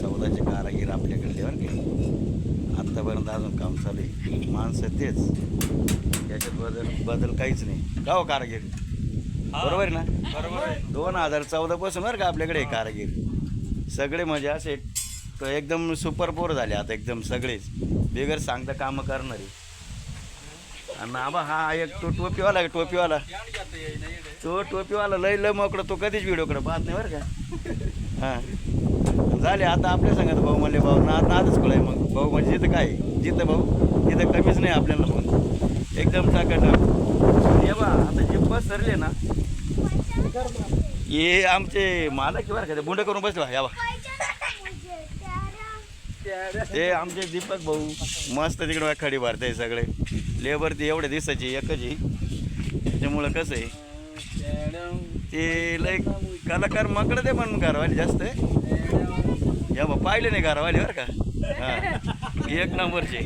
14चे कारागीर आपल्याकडे बरं का. आत्तापर्यंत अजून काम चालू आहे. माणसं तेच, याच्यात बदल काहीच नाही. का हो कारागीर, बरोबर आहे ना? बरोबर आहे. 2014 पासून बरं का आपल्याकडे कारागीर सगळे म्हणजे असे एकदम सुपर पोर झाले आता, एकदम सगळेच बेगर सांगता कामं करणारे. आणि आबा हा एक तो टोपीवाला तो टोपीवाला लय मोकळं, तो कधीच व्हिडिओकडे पाहत नाही बरं का. हां झाले आता आपल्या सांगत भाऊ म्हणले भाऊ नादच खुलाय. मग भाऊ म्हणजे जिथं काय जिथं भाऊ तिथं कमीच नाही आपल्याला. मग एकदम टाकाटक. हे बा आता जे बस सरले ना, हे आमचे मालक बरं का, बुंड करून बसले या बा. ते आमचे दीपक भाऊ मस्त तिकडे खडी भरते. सगळे लेबर ते एवढे दिसायचे एकच आहे. त्याच्यामुळं कसं आहे ते लय कलाकार मकडं ते पण घरवाली जास्त आहे. या बा पाहिले नाही घरवाली बरं का. हां एक नंबरचे.